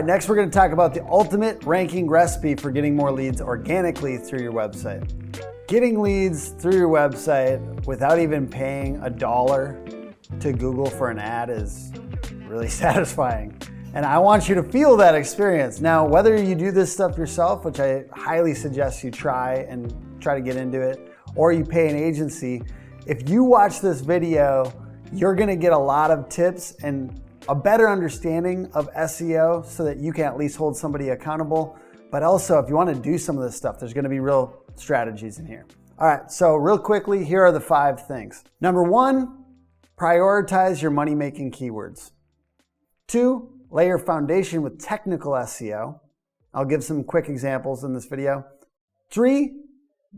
right, next we're going to talk about the ultimate ranking recipe for getting more leads organically through your website. Getting leads through your website without even paying $1 to Google for an ad is really satisfying. And I want you to feel that experience. Now, whether you do this stuff yourself, which I highly suggest you try to get into it, or you pay an agency, if you watch this video, you're gonna get a lot of tips and a better understanding of SEO so that you can at least hold somebody accountable. But also, if you wanna do some of this stuff, there's gonna be real strategies in here. All right, so real quickly, here are the 5 things. Number 1, prioritize your money-making keywords. 2, lay your foundation with technical SEO. I'll give some quick examples in this video. 3,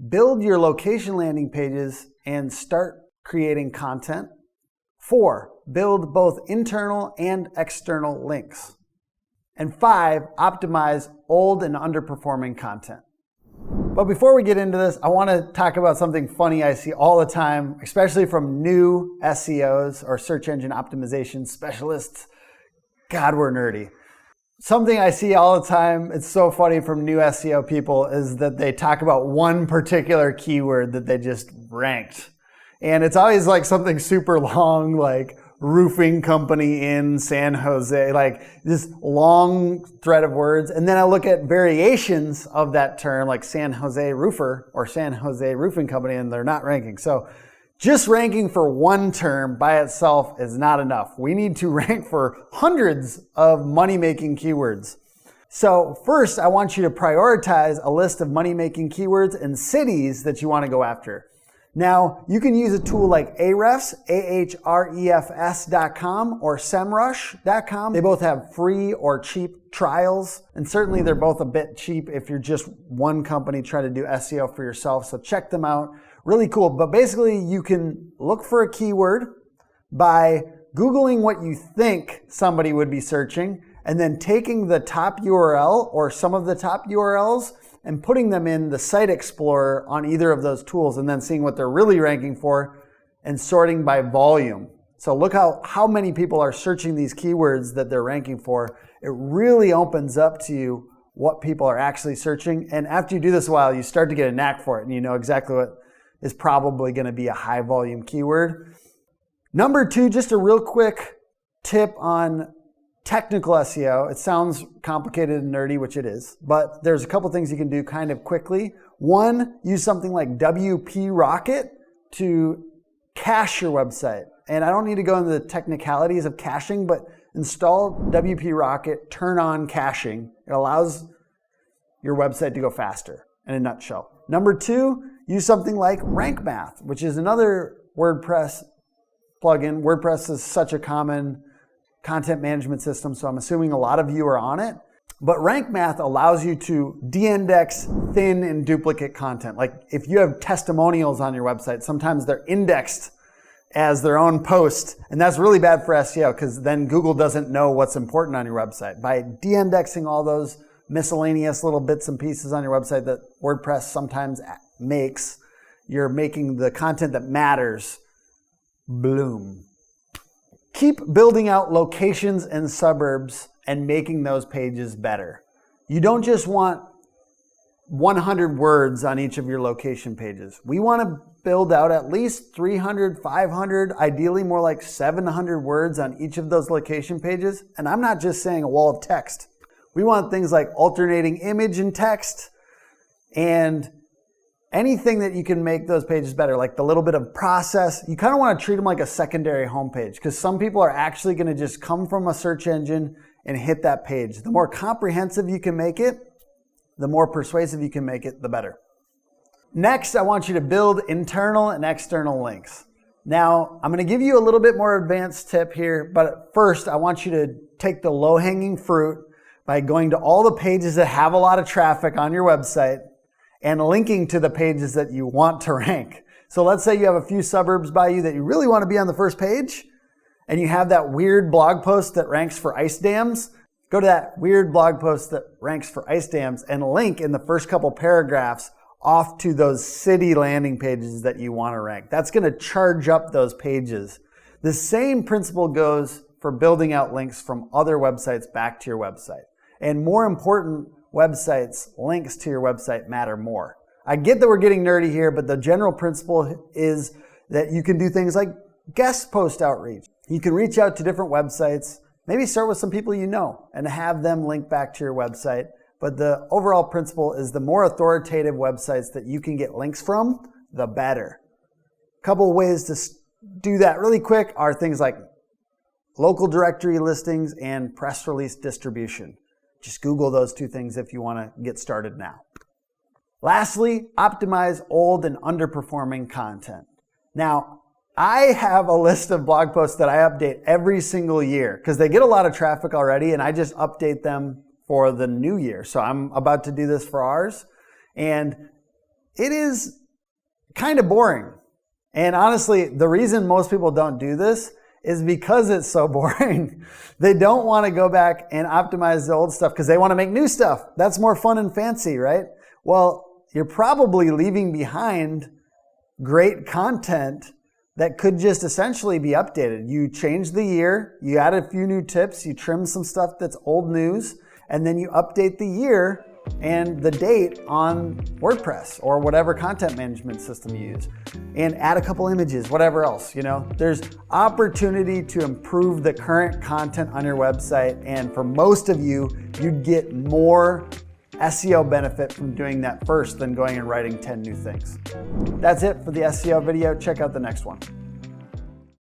build your location landing pages and start creating content. 4, build both internal and external links. And 5, optimize old and underperforming content. But before we get into this, I want to talk about something funny I see all the time, especially from new SEOs or search engine optimization specialists. God, we're nerdy. Something I see all the time, it's so funny from new SEO people, is that they talk about one particular keyword that they just ranked. And it's always like something super long, like roofing company in San Jose, like this long thread of words. And then I look at variations of that term, like San Jose roofer or San Jose roofing company, and they're not ranking. So just ranking for one term by itself is not enough. We need to rank for hundreds of money-making keywords. So first, I want you to prioritize a list of money-making keywords and cities that you want to go after. Now, you can use a tool like Ahrefs, Ahrefs.com, or SEMrush.com. They both have free or cheap trials, and certainly they're both a bit cheap if you're just one company trying to do SEO for yourself, so check them out. Really cool, but basically you can look for a keyword by Googling what you think somebody would be searching, and then taking the top URL or some of the top URLs and putting them in the Site Explorer on either of those tools, and then seeing what they're really ranking for and sorting by volume. So look how many people are searching these keywords that they're ranking for. It really opens up to you what people are actually searching. And after you do this a while, you start to get a knack for it and you know exactly what is probably going to be a high volume keyword. Number 2, just a real quick tip on technical SEO. It sounds complicated and nerdy, which it is, but there's a couple things you can do kind of quickly. 1, use something like WP Rocket to cache your website. And I don't need to go into the technicalities of caching, but install WP Rocket, turn on caching. It allows your website to go faster, in a nutshell. Number 2, use something like Rank Math, which is another WordPress plugin. WordPress is such a common content management system, so I'm assuming a lot of you are on it. But Rank Math allows you to de-index thin and duplicate content. Like if you have testimonials on your website, sometimes they're indexed as their own post, and that's really bad for SEO because then Google doesn't know what's important on your website. By de-indexing all those miscellaneous little bits and pieces on your website that WordPress sometimes makes, you're making the content that matters bloom. Keep building out locations and suburbs and making those pages better. You don't just want 100 words on each of your location pages. We want to build out at least 300, 500, ideally more like 700 words on each of those location pages. And I'm not just saying a wall of text. We want things like alternating image and text and anything that you can make those pages better, like the little bit of process. You kind of want to treat them like a secondary homepage because some people are actually going to just come from a search engine and hit that page. The more comprehensive you can make it, the more persuasive you can make it, the better. Next, I want you to build internal and external links. Now, I'm going to give you a little bit more advanced tip here, but first I want you to take the low-hanging fruit by going to all the pages that have a lot of traffic on your website and linking to the pages that you want to rank. So let's say you have a few suburbs by you that you really want to be on the first page, and you have that weird blog post that ranks for ice dams. Go to that weird blog post that ranks for ice dams and link in the first couple paragraphs off to those city landing pages that you want to rank. That's going to charge up those pages. The same principle goes for building out links from other websites back to your website. And more important websites, links to your website matter more. I get that we're getting nerdy here, but the general principle is that you can do things like guest post outreach. You can reach out to different websites, maybe start with some people you know and have them link back to your website. But the overall principle is the more authoritative websites that you can get links from, the better. A couple of ways to do that really quick are things like local directory listings and press release distribution. Just Google those two things if you want to get started now. Lastly, optimize old and underperforming content. Now, I have a list of blog posts that I update every single year because they get a lot of traffic already and I just update them for the new year. So I'm about to do this for ours and it is kind of boring. And honestly, the reason most people don't do this is because it's so boring. They don't want to go back and optimize the old stuff because they want to make new stuff. That's more fun and fancy, right? Well, you're probably leaving behind great content that could just essentially be updated. You change the year, you add a few new tips, you trim some stuff that's old news, and then you update the year and the date on WordPress or whatever content management system you use, and add a couple images, whatever else, There's opportunity to improve the current content on your website, and for most of you, you'd get more SEO benefit from doing that first than going and writing 10 new things. That's it for the SEO video. Check out the next one.